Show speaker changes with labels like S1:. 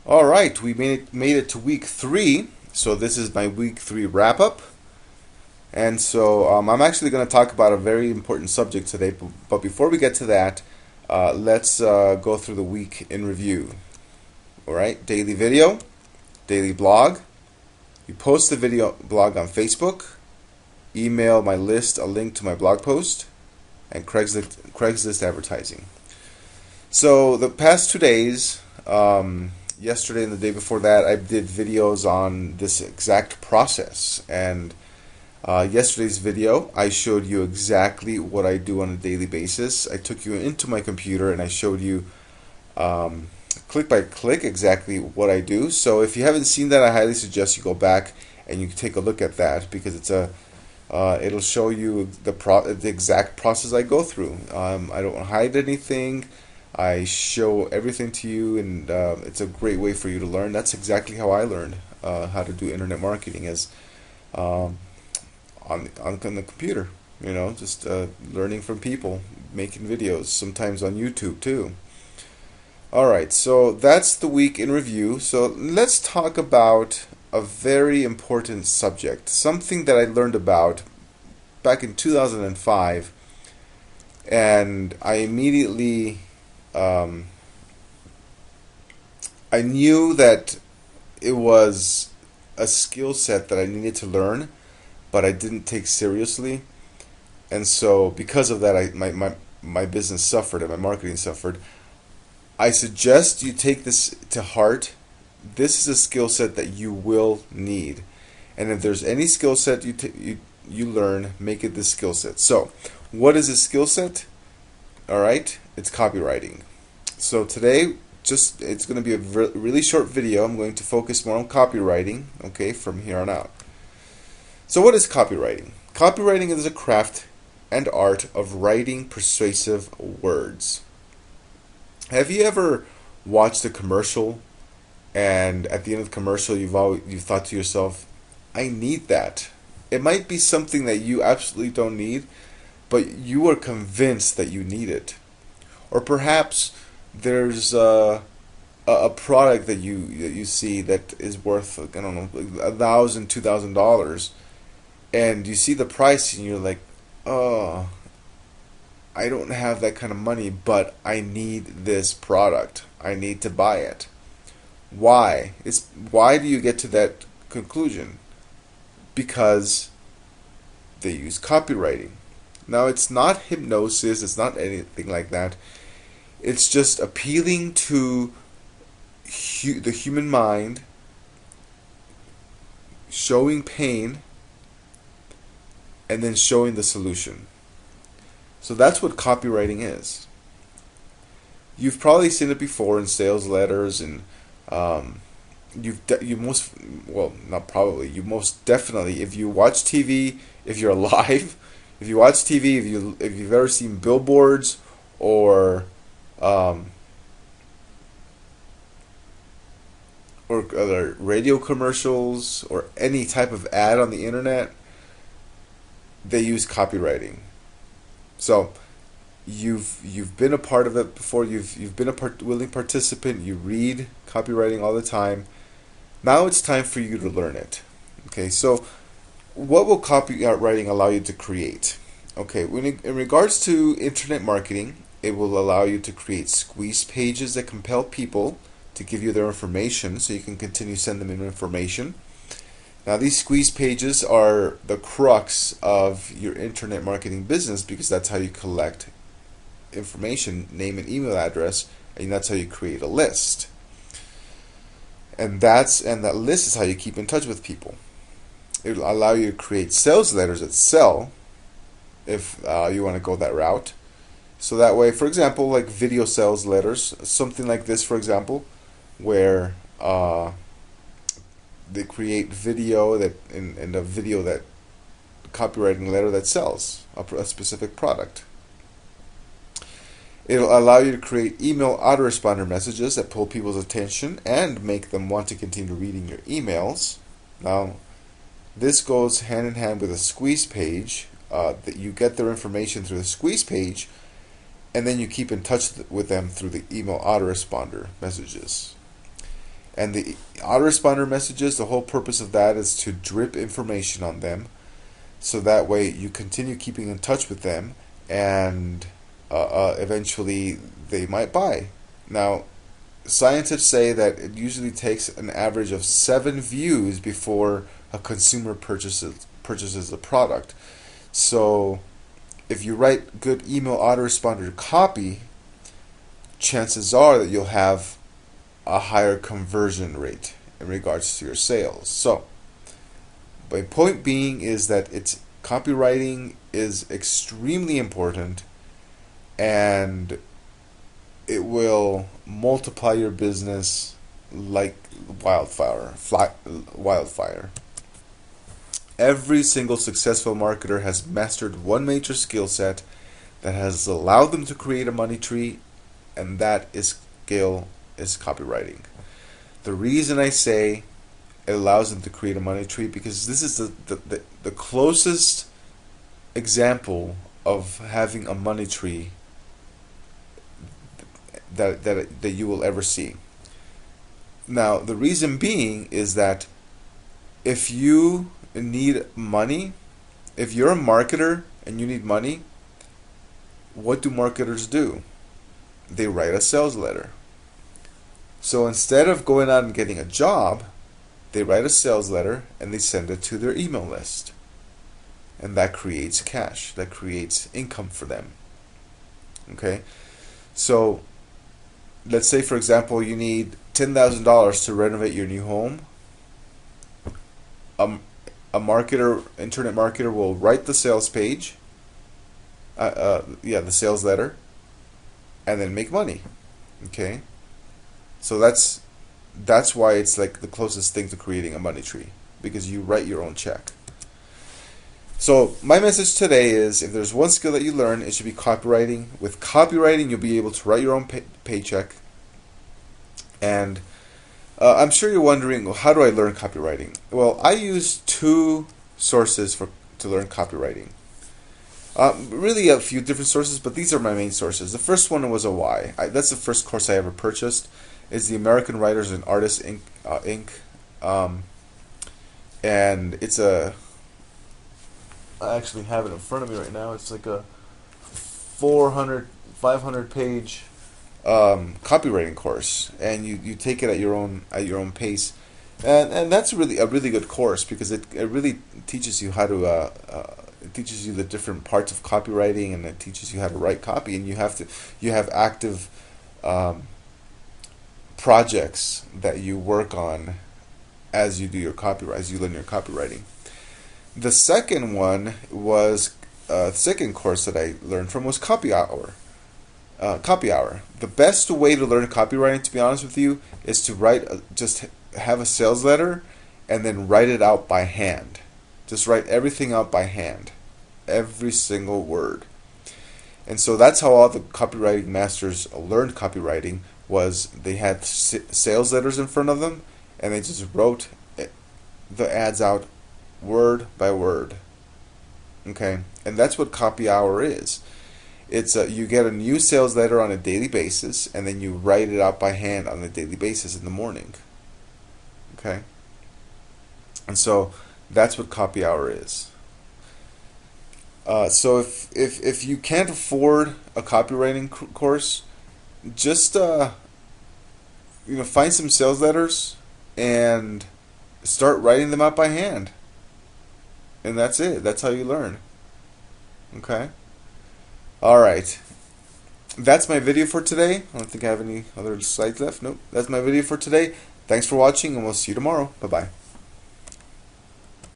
S1: All right, we made it to week 3. So this is my week 3 wrap up. And so I'm actually going to talk about a very important subject today. But before we get to that, let's go through the week in review. All right, daily video, daily blog. You post the video blog on Facebook. Email my list a link to my blog post, and Craigslist advertising. So the past 2 days. Yesterday and the day before that, I did videos on this exact process. And yesterday's video, I showed you exactly what I do on a daily basis. I took you into my computer and I showed you click by click exactly what I do. So if you haven't seen that, I highly suggest you go back and you take a look at that, because it'll show you the exact process I go through. I don't hide anything. I show everything to you, and it's a great way for you to learn. That's exactly how I learned how to do internet marketing, is on the computer. Just learning from people, making videos, sometimes on YouTube too. All right, so that's the week in review. So let's talk about a very important subject, something that I learned about back in 2005, and I immediately I knew that it was a skill set that I needed to learn, but I didn't take seriously. And so because of that, my business suffered and my marketing suffered. I suggest you take this to heart. This is a skill set that you will need. And if there's any skill set you learn, make it this skill set. So what is a skill set? All right, it's copywriting. So today, it's going to be a really short video. I'm going to focus more on copywriting, okay, from here on out. So what is copywriting? Copywriting is a craft and art of writing persuasive words. Have you ever watched a commercial, and at the end of the commercial, you've thought to yourself, I need that. It might be something that you absolutely don't need, but you are convinced that you need it. Or perhaps there's a product that you see that is worth, I don't know, $1,000, $2,000, and you see the price and you're like, oh, I don't have that kind of money, but I need this product. I need to buy it. Why? Why do you get to that conclusion? Because they use copywriting. Now, it's not hypnosis, it's not anything like that. It's just appealing to the human mind, showing pain, and then showing the solution. So that's what copywriting is. You've probably seen it before in sales letters, and you most definitely, if you watch TV, if you're alive, if you watch TV, if you've ever seen billboards or other radio commercials or any type of ad on the internet, they use copywriting. So you've been a part of it before. You've been a willing participant. You read copywriting all the time. Now it's time for you to learn it. Okay, so what will copywriting allow you to create? Okay, in regards to internet marketing, it will allow you to create squeeze pages that compel people to give you their information, so you can continue sending them information. Now, these squeeze pages are the crux of your internet marketing business, because that's how you collect information, name and email address, and that's how you create a list. And that list is how you keep in touch with people. It will allow you to create sales letters that sell, if you want to go that route. So that way, for example, like video sales letters, something like this, for example, where they create video and a video that copywriting letter that sells a specific product. It'll allow you to create email autoresponder messages that pull people's attention and make them want to continue reading your emails. Now, this goes hand in hand with a squeeze page, that you get their information through the squeeze page, and then you keep in touch with them through the email autoresponder messages. And the autoresponder messages, the whole purpose of that is to drip information on them, so that way you continue keeping in touch with them, and eventually they might buy. Now, scientists say that it usually takes an average of 7 views before a consumer purchases the product. So if you write good email autoresponder copy, chances are that you'll have a higher conversion rate in regards to your sales. So my point being is that copywriting is extremely important, and it will multiply your business like wildfire. Every single successful marketer has mastered one major skill set that has allowed them to create a money tree, and that skill is copywriting. The reason I say it allows them to create a money tree, because this is the closest example of having a money tree that you will ever see. Now, the reason being is that if you need money, if you're a marketer and you need money, what do marketers do? They write a sales letter. So instead of going out and getting a job, they write a sales letter and they send it to their email list. And that creates cash, that creates income for them. Okay? So let's say, for example, you need $10,000 to renovate your new home. A marketer, internet marketer, will write the sales page, the sales letter, and then make money. Okay, so that's why it's like the closest thing to creating a money tree, because you write your own check. So my message today is, if there's one skill that you learn, it should be copywriting. With copywriting, you'll be able to write your own paycheck. And I'm sure you're wondering, well, how do I learn copywriting? Well, I use 2 sources to learn copywriting. Really a few different sources, but these are my main sources. The first one was that's the first course I ever purchased. It's the American Writers and Artists Inc. And it's I actually have it in front of me right now. It's like a 500 page copywriting course, and you take it at your own pace, and that's really a really good course, because it really teaches you how to it teaches you the different parts of copywriting, and it teaches you how to write copy, and you have active projects that you work on as you do your copyright, as you learn your copywriting. The second one was the second course that I learned from was Copy Hour. The best way to learn copywriting, to be honest with you, is to just have a sales letter and then write it out by hand. Just write everything out by hand, every single word. And so that's how all the copywriting masters learned copywriting. Was they had sales letters in front of them, and they just wrote the ads out word by word. Okay, and that's what Copy Hour is. It's you get a new sales letter on a daily basis, and then you write it out by hand on a daily basis in the morning. Okay, and so that's what Copy Hour is. So if you can't afford a copywriting course, just find some sales letters and start writing them out by hand, and that's it. That's how you learn. Okay. All right. That's my video for today. I don't think I have any other slides left. Nope. That's my video for today. Thanks for watching, and we'll see you tomorrow. Bye-bye.